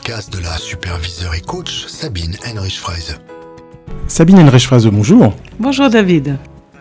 podcast de la superviseure et coach Sabine Henrich-Freise. Sabine Henrich-Freise, bonjour. Bonjour David.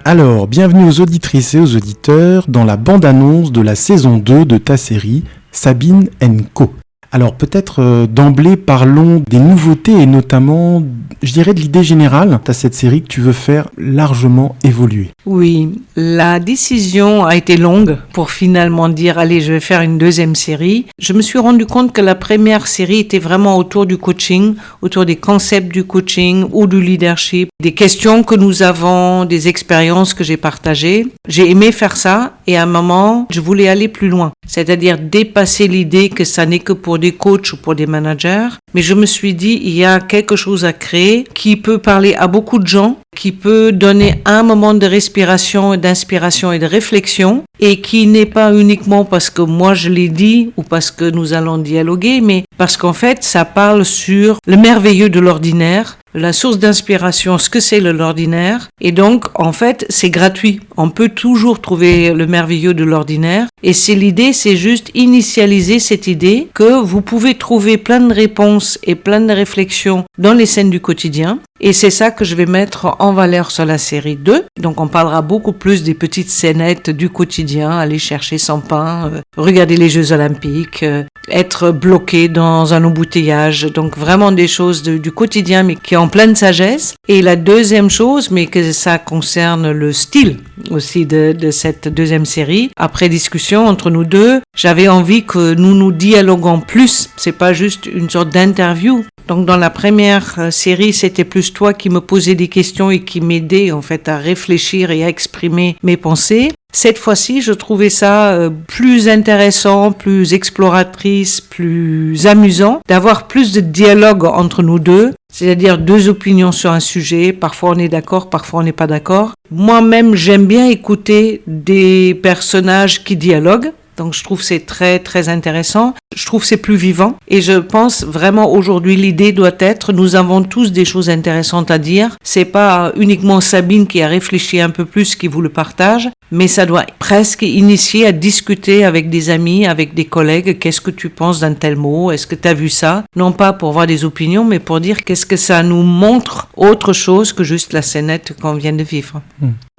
Alors, bienvenue aux auditrices et aux auditeurs dans la bande-annonce de la saison 2 de ta série Sabine & Co. Alors peut-être d'emblée parlons des nouveautés et notamment, je dirais, de l'idée générale. Tu as cette série que tu veux faire largement évoluer. Oui, la décision a été longue pour finalement dire « Allez, je vais faire une deuxième série ». Je me suis rendu compte que la première série était vraiment autour du coaching, autour des concepts du coaching ou du leadership, des questions que nous avons, des expériences que j'ai partagées. J'ai aimé faire ça et à un moment, je voulais aller plus loin, c'est-à-dire dépasser l'idée que ça n'est que pour des coachs ou pour des managers. Mais je me suis dit, il y a quelque chose à créer qui peut parler à beaucoup de gens, qui peut donner un moment de respiration, d'inspiration et de réflexion, et qui n'est pas uniquement parce que moi je l'ai dit ou parce que nous allons dialoguer, mais parce qu'en fait, ça parle sur le merveilleux de l'ordinaire, la source d'inspiration, ce que c'est l'ordinaire. Et donc, en fait, c'est gratuit. On peut toujours trouver le merveilleux de l'ordinaire. Et l'idée, c'est juste initialiser cette idée que vous pouvez trouver plein de réponses et plein de réflexions dans les scènes du quotidien. Et c'est ça que je vais mettre en valeur sur la série 2. Donc on parlera beaucoup plus des petites scénettes du quotidien, aller chercher son pain, regarder les Jeux Olympiques, être bloqué dans un embouteillage. Donc vraiment des choses du quotidien mais qui est en pleine sagesse. Et la deuxième chose, mais que ça concerne le style aussi de cette deuxième série, après discussion entre nous deux, j'avais envie que nous dialoguons plus. C'est pas juste une sorte d'interview. Donc dans la première série, c'était plus toi qui me posais des questions et qui m'aidais en fait à réfléchir et à exprimer mes pensées. Cette fois-ci, je trouvais ça plus intéressant, plus exploratrice, plus amusant, d'avoir plus de dialogue entre nous deux, c'est-à-dire deux opinions sur un sujet. Parfois on est d'accord, parfois on n'est pas d'accord. Moi-même, j'aime bien écouter des personnages qui dialoguent. Donc je trouve que c'est très très intéressant, je trouve que c'est plus vivant et je pense vraiment aujourd'hui l'idée doit être, nous avons tous des choses intéressantes à dire, c'est pas uniquement Sabine qui a réfléchi un peu plus qui vous le partage, mais ça doit presque initier à discuter avec des amis, avec des collègues, qu'est-ce que tu penses d'un tel mot, est-ce que tu as vu ça, non pas pour avoir des opinions mais pour dire qu'est-ce que ça nous montre autre chose que juste la scénette qu'on vient de vivre.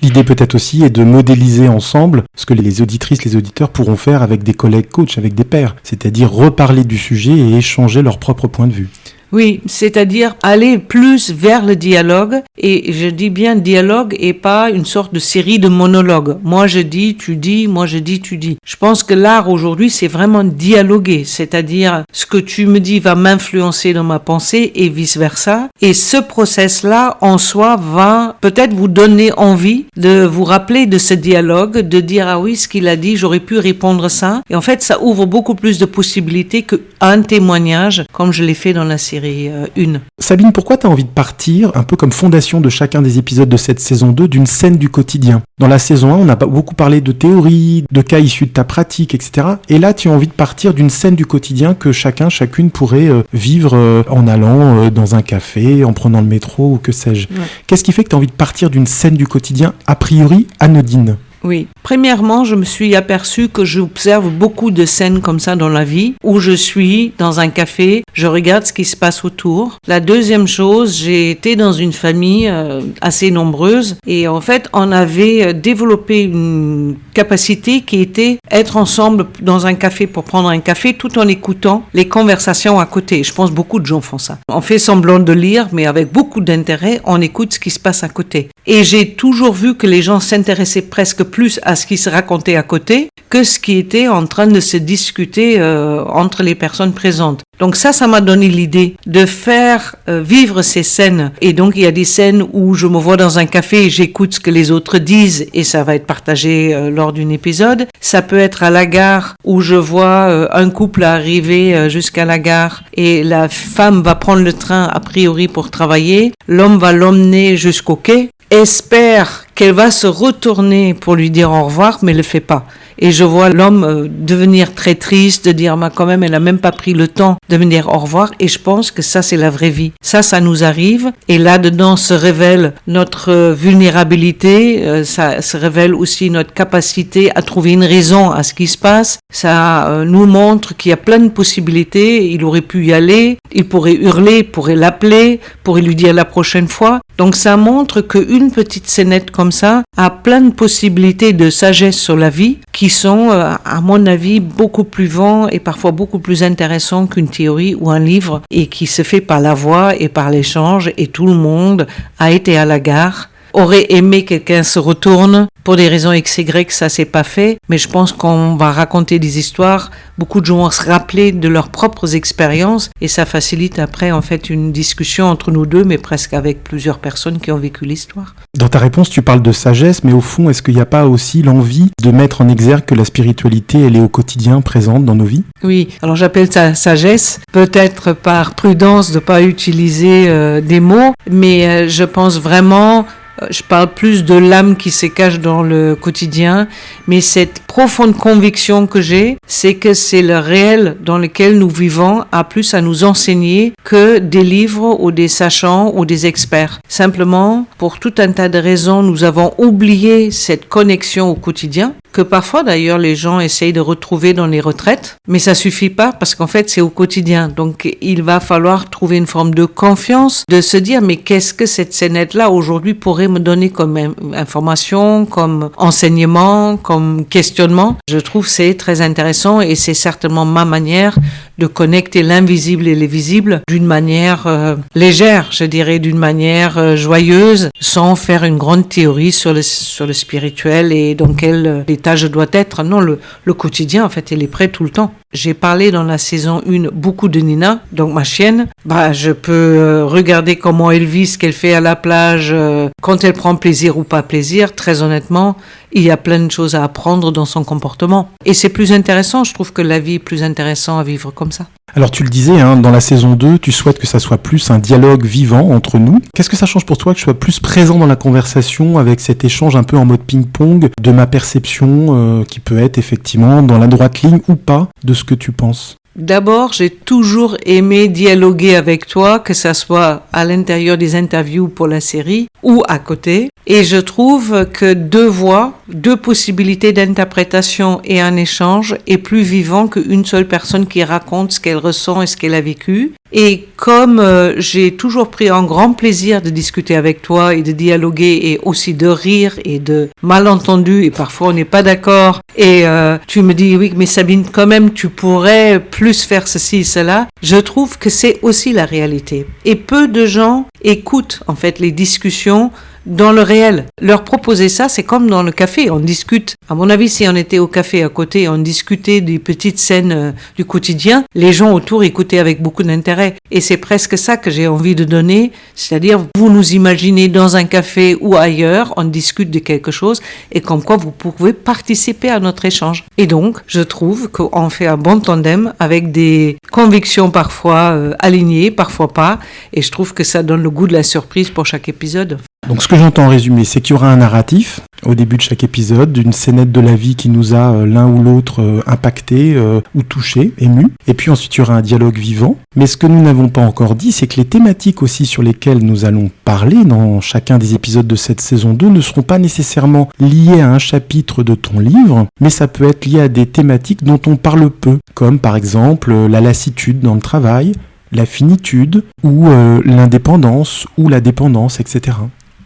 L'idée peut-être aussi est de modéliser ensemble ce que les auditrices, les auditeurs pourront faire avec des collègues coachs, avec des pairs, c'est-à-dire reparler du sujet et échanger leur propre point de vue. Oui, c'est-à-dire aller plus vers le dialogue, et je dis bien dialogue et pas une sorte de série de monologues. Moi je dis, tu dis, moi je dis, tu dis. Je pense que l'art aujourd'hui c'est vraiment dialoguer, c'est-à-dire ce que tu me dis va m'influencer dans ma pensée et vice-versa. Et ce process-là en soi va peut-être vous donner envie de vous rappeler de ce dialogue, de dire ah oui ce qu'il a dit, j'aurais pu répondre ça. Et en fait ça ouvre beaucoup plus de possibilités qu'un témoignage comme je l'ai fait dans la série 1. Sabine, pourquoi tu as envie de partir, un peu comme fondation de chacun des épisodes de cette saison 2, d'une scène du quotidien ? Dans la saison 1, on a beaucoup parlé de théorie, de cas issus de ta pratique, etc. Et là, tu as envie de partir d'une scène du quotidien que chacune pourrait vivre en allant dans un café, en prenant le métro ou que sais-je. Ouais. Qu'est-ce qui fait que tu as envie de partir d'une scène du quotidien a priori anodine ? Oui. Premièrement, je me suis aperçue que j'observe beaucoup de scènes comme ça dans la vie, où je suis dans un café, je regarde ce qui se passe autour. La deuxième chose, j'ai été dans une famille assez nombreuse et en fait, on avait développé une capacité qui était être ensemble dans un café pour prendre un café tout en écoutant les conversations à côté. Je pense que beaucoup de gens font ça. On fait semblant de lire, mais avec beaucoup d'intérêt, on écoute ce qui se passe à côté. Et j'ai toujours vu que les gens s'intéressaient presque plus à ce qui se racontait à côté que ce qui était en train de se discuter entre les personnes présentes. Donc ça m'a donné l'idée de faire vivre ces scènes. Et donc il y a des scènes où je me vois dans un café et j'écoute ce que les autres disent et ça va être partagé lors d'un épisode. Ça peut être à la gare où je vois un couple arriver jusqu'à la gare et la femme va prendre le train a priori pour travailler. L'homme va l'emmener jusqu'au quai. Espère qu'elle va se retourner pour lui dire au revoir, mais elle le fait pas. Et je vois l'homme devenir très triste, de dire, quand même, elle a même pas pris le temps de me dire au revoir. Et je pense que ça, c'est la vraie vie. Ça nous arrive. Et là-dedans se révèle notre vulnérabilité. Ça se révèle aussi notre capacité à trouver une raison à ce qui se passe. Ça nous montre qu'il y a plein de possibilités. Il aurait pu y aller. Il pourrait hurler, pourrait l'appeler, pourrait lui dire la prochaine fois. Donc ça montre qu'une petite scénette comme ça a plein de possibilités de sagesse sur la vie qui sont, à mon avis, beaucoup plus vents et parfois beaucoup plus intéressants qu'une théorie ou un livre et qui se fait par la voix et par l'échange et tout le monde a été à la gare. Aurait aimé que quelqu'un se retourne. Pour des raisons X, Y, ça s'est pas fait. Mais je pense qu'on va raconter des histoires. Beaucoup de gens vont se rappeler de leurs propres expériences. Et ça facilite après, en fait, une discussion entre nous deux, mais presque avec plusieurs personnes qui ont vécu l'histoire. Dans ta réponse, tu parles de sagesse, mais au fond, est-ce qu'il n'y a pas aussi l'envie de mettre en exergue que la spiritualité, elle est au quotidien présente dans nos vies ? Oui, alors j'appelle ça sagesse, peut-être par prudence de pas utiliser des mots, mais je pense vraiment... Je parle plus de l'âme qui se cache dans le quotidien, mais cette profonde conviction que j'ai, c'est que c'est le réel dans lequel nous vivons a plus à nous enseigner que des livres ou des sachants ou des experts. Simplement, pour tout un tas de raisons, nous avons oublié cette connexion au quotidien, que parfois d'ailleurs les gens essayent de retrouver dans les retraites, mais ça suffit pas parce qu'en fait c'est au quotidien. Donc il va falloir trouver une forme de confiance, de se dire mais qu'est-ce que cette scénette-là aujourd'hui pourrait me donner comme information, comme enseignement, comme questionnement. Je trouve que c'est très intéressant et c'est certainement ma manière de connecter l'invisible et les visibles d'une manière légère, je dirais d'une manière joyeuse, sans faire une grande théorie sur le spirituel et dans quel état je dois être. Non, le quotidien, en fait, il est prêt tout le temps. J'ai parlé dans la saison 1 beaucoup de Nina, donc ma chienne. Je peux regarder comment elle vit, ce qu'elle fait à la plage, quand elle prend plaisir ou pas plaisir. Très honnêtement, il y a plein de choses à apprendre dans son comportement. Et c'est plus intéressant, je trouve que la vie est plus intéressante à vivre comme ça. Alors tu le disais, dans la saison 2, tu souhaites que ça soit plus un dialogue vivant entre nous. Qu'est-ce que ça change pour toi que je sois plus présent dans la conversation avec cet échange un peu en mode ping-pong de ma perception qui peut être effectivement dans la droite ligne ou pas de ce que tu penses ? D'abord, j'ai toujours aimé dialoguer avec toi, que ça soit à l'intérieur des interviews pour la série ou à côté. Et je trouve que deux voix, deux possibilités d'interprétation et un échange est plus vivant qu'une seule personne qui raconte ce qu'elle ressent et ce qu'elle a vécu. Et comme j'ai toujours pris un grand plaisir de discuter avec toi et de dialoguer et aussi de rire et de malentendus et parfois on n'est pas d'accord et tu me dis oui mais Sabine quand même tu pourrais plus faire ceci et cela, je trouve que c'est aussi la réalité. Et peu de gens écoutent en fait les discussions dans le réel. Leur proposer ça, c'est comme dans le café, on discute. À mon avis, si on était au café à côté, on discutait des petites scènes du quotidien, les gens autour écoutaient avec beaucoup d'intérêt. Et c'est presque ça que j'ai envie de donner, c'est-à-dire vous nous imaginez dans un café ou ailleurs, on discute de quelque chose et comme quoi vous pouvez participer à notre échange. Et donc, je trouve qu'on fait un bon tandem avec des convictions parfois alignées, parfois pas, et je trouve que ça donne le goût de la surprise pour chaque épisode. Donc ce que j'entends en résumé, c'est qu'il y aura un narratif au début de chaque épisode, d'une scénette de la vie qui nous a l'un ou l'autre impacté ou touché, ému. Et puis ensuite il y aura un dialogue vivant. Mais ce que nous n'avons pas encore dit, c'est que les thématiques aussi sur lesquelles nous allons parler dans chacun des épisodes de cette saison 2 ne seront pas nécessairement liées à un chapitre de ton livre, mais ça peut être lié à des thématiques dont on parle peu, comme par exemple la lassitude dans le travail, la finitude ou l'indépendance ou la dépendance, etc.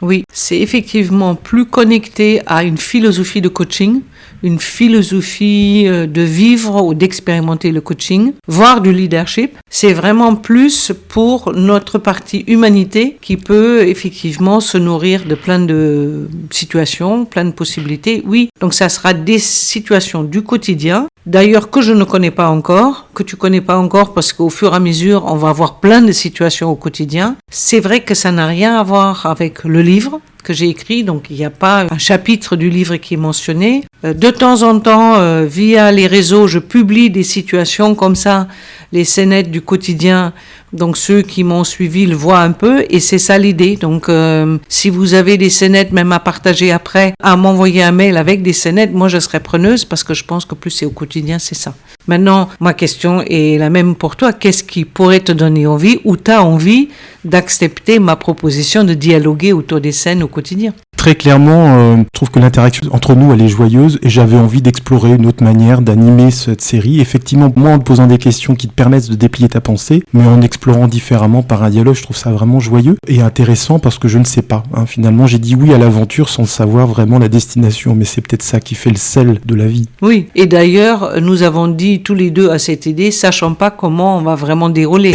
Oui, c'est effectivement plus connecté à une philosophie de coaching, une philosophie de vivre ou d'expérimenter le coaching, voire du leadership. C'est vraiment plus pour notre partie humanité qui peut effectivement se nourrir de plein de situations, plein de possibilités. Oui, donc ça sera des situations du quotidien, d'ailleurs que je ne connais pas encore, que tu connais pas encore parce qu'au fur et à mesure, on va avoir plein de situations au quotidien. C'est vrai que ça n'a rien à voir avec le livre que j'ai écrit, donc il n'y a pas un chapitre du livre qui est mentionné. De temps en temps, via les réseaux, je publie des situations comme ça, les scénettes du quotidien. Donc ceux qui m'ont suivi le voient un peu et c'est ça l'idée. Donc si vous avez des scénettes même à partager après, à m'envoyer un mail avec des scénettes, moi je serais preneuse parce que je pense que plus c'est au quotidien, c'est ça. Maintenant, ma question est la même pour toi. Qu'est-ce qui pourrait te donner envie ou t'as envie d'accepter ma proposition de dialoguer autour des scènes au quotidien? Très clairement, je trouve que l'interaction entre nous, elle est joyeuse et j'avais envie d'explorer une autre manière d'animer cette série. Effectivement, moi, en te posant des questions qui te permettent de déplier ta pensée, mais en explorant différemment par un dialogue, je trouve ça vraiment joyeux et intéressant parce que je ne sais pas. Finalement, j'ai dit oui à l'aventure sans savoir vraiment la destination, mais c'est peut-être ça qui fait le sel de la vie. Oui, et d'ailleurs, nous avons dit tous les deux à cette idée, sachant pas comment on va vraiment dérouler.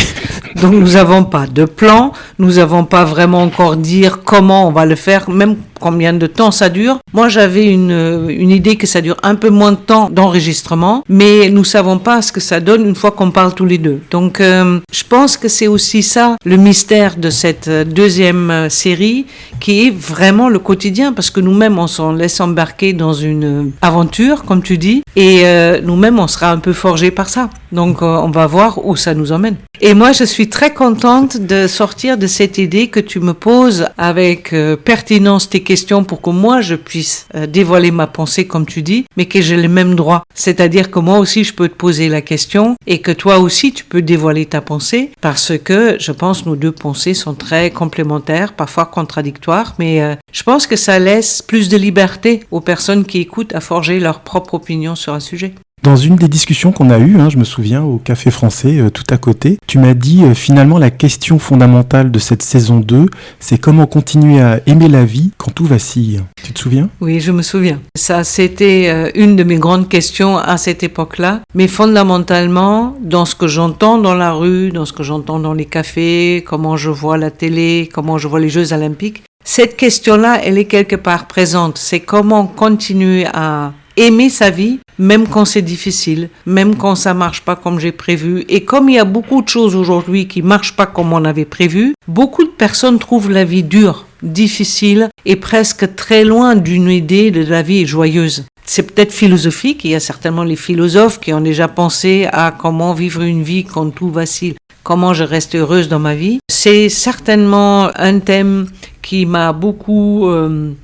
Donc nous n'avons pas de plan, nous n'avons pas vraiment encore dire comment on va le faire, même combien de temps ça dure. Moi, j'avais une idée que ça dure un peu moins de temps d'enregistrement, mais nous savons pas ce que ça donne une fois qu'on parle tous les deux. Donc, je pense que c'est aussi ça, le mystère de cette deuxième série, qui est vraiment le quotidien, parce que nous-mêmes, on s'en laisse embarquer dans une aventure, comme tu dis, et nous-mêmes, on sera un peu forgés par ça. Donc, on va voir où ça nous emmène. Et moi, je suis très contente de sortir de cette idée que tu me poses avec pertinence tes questions pour que moi, je puisse dévoiler ma pensée, comme tu dis, mais que j'ai les mêmes droits. C'est-à-dire que moi aussi, je peux te poser la question et que toi aussi, tu peux dévoiler ta pensée parce que je pense que nos deux pensées sont très complémentaires, parfois contradictoires, mais je pense que ça laisse plus de liberté aux personnes qui écoutent à forger leur propre opinion sur un sujet. Dans une des discussions qu'on a eues, je me souviens, au Café Français, tout à côté, tu m'as dit finalement la question fondamentale de cette saison 2, c'est comment continuer à aimer la vie quand tout vacille. Tu te souviens ? Oui, je me souviens. Ça, c'était une de mes grandes questions à cette époque-là. Mais fondamentalement, dans ce que j'entends dans la rue, dans ce que j'entends dans les cafés, comment je vois la télé, comment je vois les Jeux Olympiques, cette question-là, elle est quelque part présente. C'est comment continuer à aimer sa vie, même quand c'est difficile, même quand ça marche pas comme j'ai prévu. Et comme il y a beaucoup de choses aujourd'hui qui marchent pas comme on avait prévu, beaucoup de personnes trouvent la vie dure, difficile et presque très loin d'une idée de la vie joyeuse. C'est peut-être philosophique, il y a certainement les philosophes qui ont déjà pensé à comment vivre une vie quand tout vacille, comment je reste heureuse dans ma vie. C'est certainement un thème qui m'a beaucoup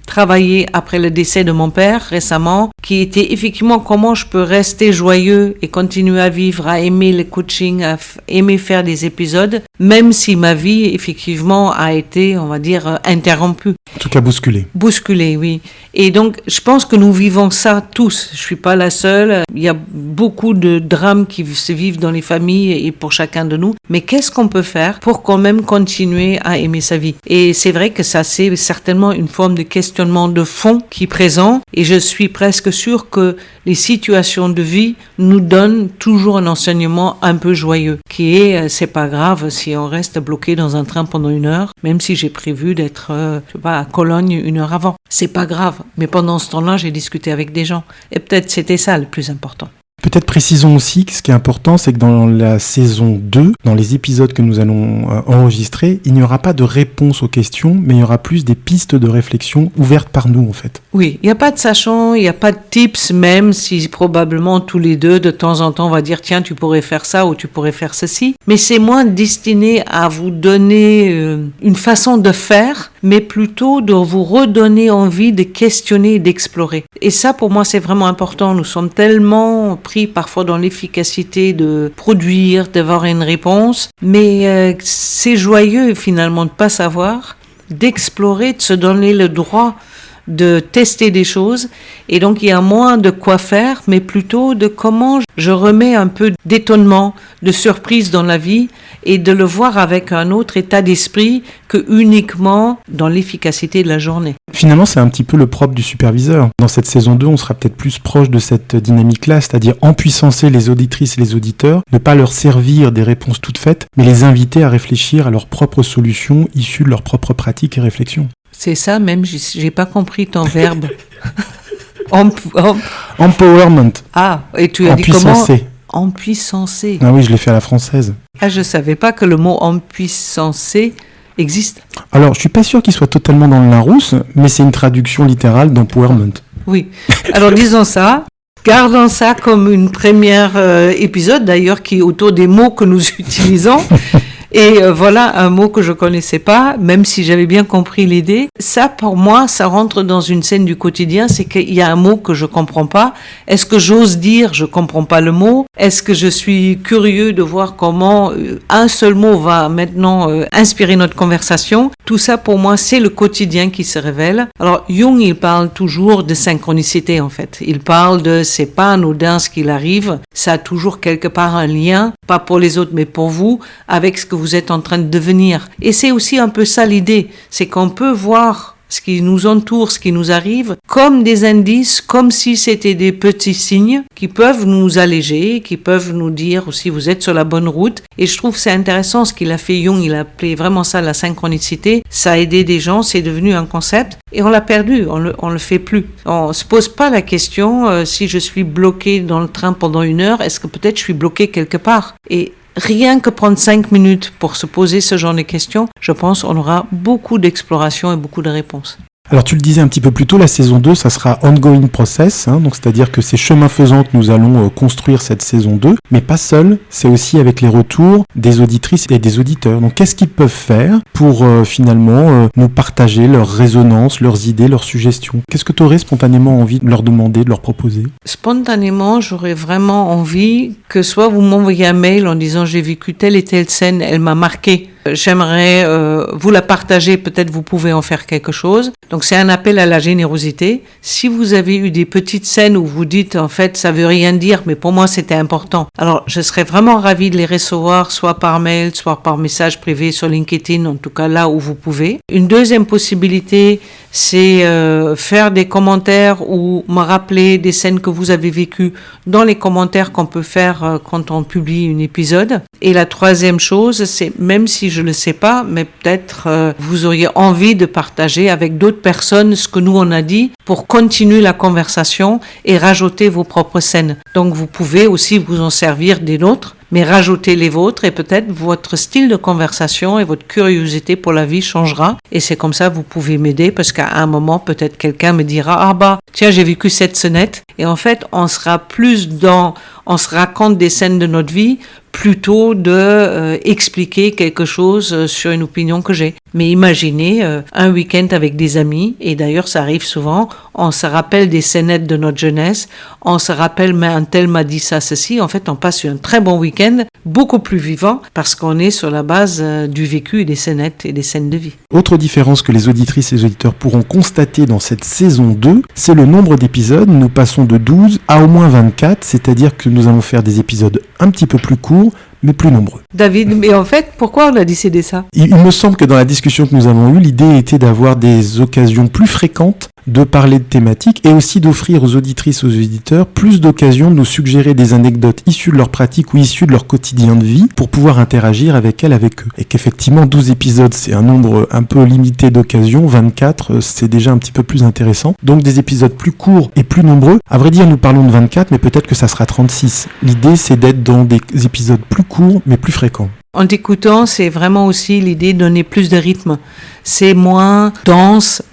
travaillé après le décès de mon père récemment, qui était effectivement comment je peux rester joyeux et continuer à vivre, à aimer le coaching, à aimer faire des épisodes, même si ma vie effectivement a été, on va dire, interrompue. En tout cas bousculée. Bousculée, oui. Et donc, je pense que nous vivons ça tous. Je suis pas la seule. Il y a beaucoup de drames qui se vivent dans les familles et pour chacun de nous. Mais qu'est-ce qu'on peut faire pour quand même continuer à aimer sa vie? Et c'est vrai que ça, c'est certainement une forme de questionnement de fond qui est présent. Et je suis presque sûre que les situations de vie nous donnent toujours un enseignement un peu joyeux, qui est, c'est pas grave si on reste bloqué dans un train pendant 1 heure, même si j'ai prévu d'être, je sais pas, à Cologne 1 heure avant. C'est pas grave. Mais pendant ce temps-là, j'ai discuté avec des gens. Et peut-être c'était ça le plus important. Peut-être précisons aussi que ce qui est important, c'est que dans la saison 2, dans les épisodes que nous allons enregistrer, il n'y aura pas de réponse aux questions, mais il y aura plus des pistes de réflexion ouvertes par nous, en fait. Oui, il n'y a pas de sachant, il n'y a pas de tips, même si probablement tous les deux, de temps en temps, on va dire, tiens, tu pourrais faire ça ou tu pourrais faire ceci. Mais c'est moins destiné à vous donner une façon de faire, mais plutôt de vous redonner envie de questionner et d'explorer. Et ça, pour moi, c'est vraiment important. Nous sommes tellement pris parfois dans l'efficacité de produire, d'avoir une réponse, mais c'est joyeux finalement de ne pas savoir, d'explorer, de se donner le droit de tester des choses. Et donc il y a moins de quoi faire, mais plutôt de comment je remets un peu d'étonnement, de surprise dans la vie et de le voir avec un autre état d'esprit que uniquement dans l'efficacité de la journée. Finalement, c'est un petit peu le propre du superviseur. Dans cette saison 2, on sera peut-être plus proche de cette dynamique-là, c'est-à-dire empuissancer les auditrices et les auditeurs, ne pas leur servir des réponses toutes faites, mais les inviter à réfléchir à leurs propres solutions issues de leurs propres pratiques et réflexions. C'est ça, même, j'ai pas compris ton verbe. Empowerment. Ah, et tu as dit comment? Empuissancer. Ah oui, je l'ai fait à la française. Ah, je savais pas que le mot empuissancer existe. Alors, je suis pas sûr qu'il soit totalement dans le Larousse, mais c'est une traduction littérale d'empowerment. Oui. Alors disons ça. Gardons ça comme une première épisode, d'ailleurs, qui est autour des mots que nous utilisons. Et voilà un mot que je connaissais pas, même si j'avais bien compris l'idée. Ça, pour moi, ça rentre dans une scène du quotidien, c'est qu'il y a un mot que je comprends pas. Est-ce que j'ose dire je comprends pas le mot? Est-ce que je suis curieux de voir comment un seul mot va maintenant inspirer notre conversation? Tout ça, pour moi, c'est le quotidien qui se révèle. Alors, Jung, il parle toujours de synchronicité, en fait. Il parle de c'est pas anodin ce qu'il arrive, ça a toujours quelque part un lien, pas pour les autres, mais pour vous, avec ce que vous êtes en train de devenir. Et c'est aussi un peu ça l'idée, c'est qu'on peut voir ce qui nous entoure, ce qui nous arrive, comme des indices, comme si c'était des petits signes qui peuvent nous alléger, qui peuvent nous dire aussi vous êtes sur la bonne route. Et je trouve que c'est intéressant ce qu'il a fait Jung, il a appelé vraiment ça la synchronicité. Ça a aidé des gens, c'est devenu un concept et on l'a perdu, on le fait plus. On se pose pas la question si je suis bloqué dans le train pendant 1 heure, est-ce que peut-être je suis bloqué quelque part? Et rien que prendre 5 minutes pour se poser ce genre de questions, je pense qu'on aura beaucoup d'exploration et beaucoup de réponses. Alors tu le disais un petit peu plus tôt, la saison 2, ça sera ongoing process, donc c'est-à-dire que c'est chemin faisant que nous allons construire cette saison 2, mais pas seul, c'est aussi avec les retours des auditrices et des auditeurs. Donc qu'est-ce qu'ils peuvent faire pour finalement nous partager leurs résonances, leurs idées, leurs suggestions? Qu'est-ce que tu aurais spontanément envie de leur demander, de leur proposer? Spontanément, j'aurais vraiment envie que soit vous m'envoyez un mail en disant j'ai vécu telle et telle scène, elle m'a marqué. J'aimerais vous la partager, peut-être vous pouvez en faire quelque chose. Donc c'est un appel à la générosité. Si vous avez eu des petites scènes où vous dites en fait ça veut rien dire mais pour moi c'était important, alors je serais vraiment ravie de les recevoir soit par mail, soit par message privé sur LinkedIn, en tout cas là où vous pouvez. Une deuxième possibilité, c'est faire des commentaires ou me rappeler des scènes que vous avez vécues dans les commentaires qu'on peut faire quand on publie un épisode. Et la troisième chose, c'est même si je le sais pas, mais peut-être vous auriez envie de partager avec d'autres personnes ce que nous on a dit pour continuer la conversation et rajouter vos propres scènes. Donc vous pouvez aussi vous en servir des nôtres, mais rajouter les vôtres et peut-être votre style de conversation et votre curiosité pour la vie changera. Et c'est comme ça vous pouvez m'aider parce qu'à un moment, peut-être quelqu'un me dira « Ah bah, tiens, j'ai vécu cette scénette ». Et en fait, on sera plus on se raconte des scènes de notre vie plutôt de expliquer quelque chose sur une opinion que j'ai. Mais imaginez un week-end avec des amis, et d'ailleurs ça arrive souvent, on se rappelle des scénettes de notre jeunesse, on se rappelle mais un tel m'a dit ça, ceci, en fait on passe un très bon week-end, beaucoup plus vivant, parce qu'on est sur la base du vécu et des scénettes et des scènes de vie. Autre différence que les auditrices et les auditeurs pourront constater dans cette saison 2, c'est le nombre d'épisodes. Nous passons de 12 à au moins 24, c'est-à-dire que nous allons faire des épisodes un petit peu plus courts, mais plus nombreux. David, mais en fait, pourquoi on a décidé ça? Il me semble que dans la discussion que nous avons eue, l'idée était d'avoir des occasions plus fréquentes de parler de thématiques et aussi d'offrir aux auditrices et aux auditeurs plus d'occasions de nous suggérer des anecdotes issues de leur pratique ou issues de leur quotidien de vie pour pouvoir interagir avec elles, avec eux. Et qu'effectivement, 12 épisodes, c'est un nombre un peu limité d'occasions, 24, c'est déjà un petit peu plus intéressant. Donc des épisodes plus courts et plus nombreux. À vrai dire, nous parlons de 24, mais peut-être que ça sera 36. L'idée, c'est d'être dans des épisodes plus courts, mais plus fréquents. En t'écoutant, c'est vraiment aussi l'idée de donner plus de rythme. C'est moins dense,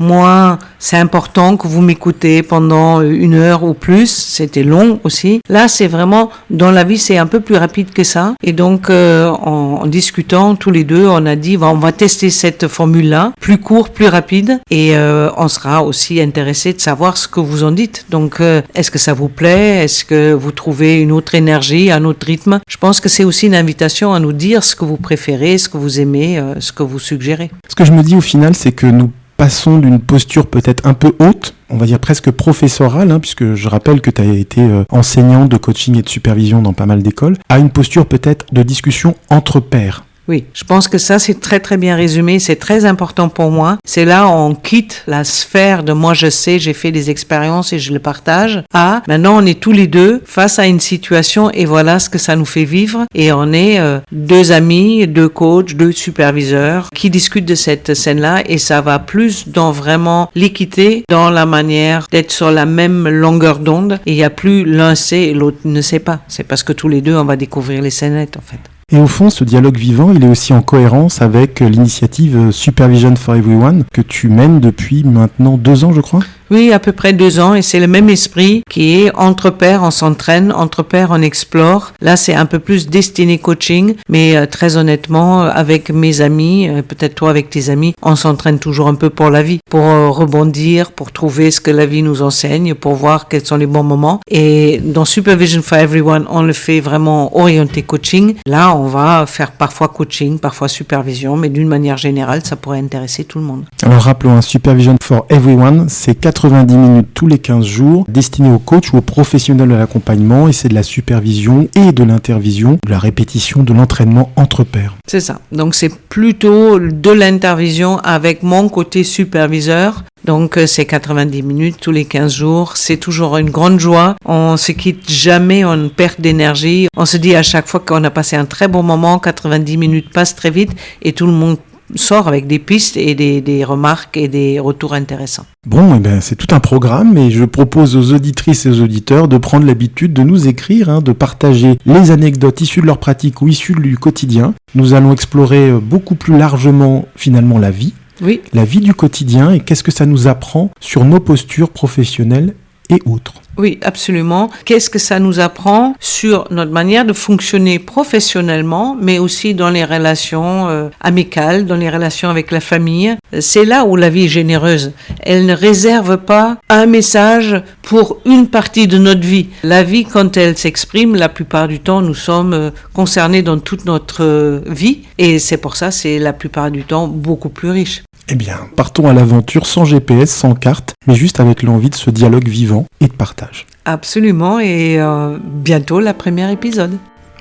c'est important que vous m'écoutez pendant 1 heure ou plus. C'était long aussi. Là, c'est vraiment, dans la vie, c'est un peu plus rapide que ça. Et donc, en discutant tous les deux, on a dit, on va tester cette formule-là, plus court, plus rapide. Et on sera aussi intéressé de savoir ce que vous en dites. Donc, est-ce que ça vous plaît? Est-ce que vous trouvez une autre énergie, un autre rythme? Je pense que c'est aussi une invitation à nous dire ce que vous préférez, ce que vous aimez, ce que vous suggérez. Ce que je me dis au final, c'est que nous passons d'une posture peut-être un peu haute, on va dire presque professorale, puisque je rappelle que tu as été enseignant de coaching et de supervision dans pas mal d'écoles, à une posture peut-être de discussion entre pairs. Oui, je pense que ça, c'est très très bien résumé. C'est très important pour moi. C'est là où on quitte la sphère de moi, je sais, j'ai fait des expériences et je le partage. Maintenant, on est tous les deux face à une situation et voilà ce que ça nous fait vivre. Et on est 2 amis, 2 coachs, 2 superviseurs qui discutent de cette scène-là et ça va plus dans vraiment l'équité, dans la manière d'être sur la même longueur d'onde. Et il n'y a plus l'un sait et l'autre ne sait pas. C'est parce que tous les deux, on va découvrir les scénettes en fait. Et au fond, ce dialogue vivant, il est aussi en cohérence avec l'initiative Supervision for Everyone que tu mènes depuis maintenant 2 ans, je crois. Oui, à peu près 2 ans, et c'est le même esprit qui est entre pairs, on s'entraîne, entre pairs, on explore. Là, c'est un peu plus destiné coaching, mais très honnêtement, avec mes amis, peut-être toi avec tes amis, on s'entraîne toujours un peu pour la vie, pour rebondir, pour trouver ce que la vie nous enseigne, pour voir quels sont les bons moments. Et dans Supervision for Everyone, on le fait vraiment orienté coaching. Là, on va faire parfois coaching, parfois supervision, mais d'une manière générale, ça pourrait intéresser tout le monde. Alors rappelons, un Supervision for Everyone, c'est 90 minutes tous les 15 jours, destiné aux coachs ou aux professionnels de l'accompagnement, et c'est de la supervision et de l'intervision, de la répétition, de l'entraînement entre pairs. C'est ça. Donc c'est plutôt de l'intervision avec mon côté superviseur. Donc c'est 90 minutes tous les 15 jours. C'est toujours une grande joie. On se quitte jamais, on perd d'énergie. On se dit à chaque fois qu'on a passé un très bon moment. 90 minutes passent très vite et tout le monde sort avec des pistes et des remarques et des retours intéressants. Bon, c'est tout un programme, et je propose aux auditrices et aux auditeurs de prendre l'habitude de nous écrire, de partager les anecdotes issues de leur pratique ou issues du quotidien. Nous allons explorer beaucoup plus largement finalement la vie. Oui. La vie du quotidien, et qu'est-ce que ça nous apprend sur nos postures professionnelles et autres. Oui, absolument. Qu'est-ce que ça nous apprend sur notre manière de fonctionner professionnellement, mais aussi dans les relations amicales, dans les relations avec la famille. C'est là où la vie est généreuse. Elle ne réserve pas un message pour une partie de notre vie. La vie, quand elle s'exprime, la plupart du temps, nous sommes concernés dans toute notre vie, et c'est pour ça, c'est la plupart du temps beaucoup plus riche. Eh bien, partons à l'aventure sans GPS, sans carte, mais juste avec l'envie de ce dialogue vivant et de partage. Absolument, et bientôt la première épisode.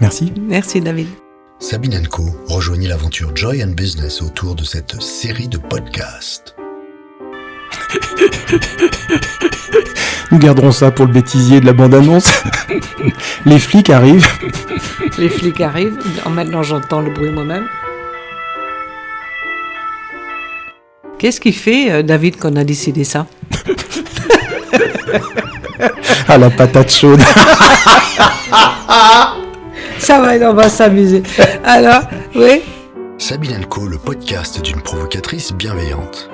Merci. Merci David. Sabine & Co. rejoignit l'aventure Joy and Business autour de cette série de podcasts. Nous garderons ça pour le bêtisier de la bande-annonce. Les flics arrivent. Les flics arrivent. Maintenant, j'entends le bruit moi-même. Qu'est-ce qui fait, David, qu'on a décidé ça? Ah, la patate chaude. Ça va, on va s'amuser. Alors, oui? Sabine & Co, le podcast d'une provocatrice bienveillante.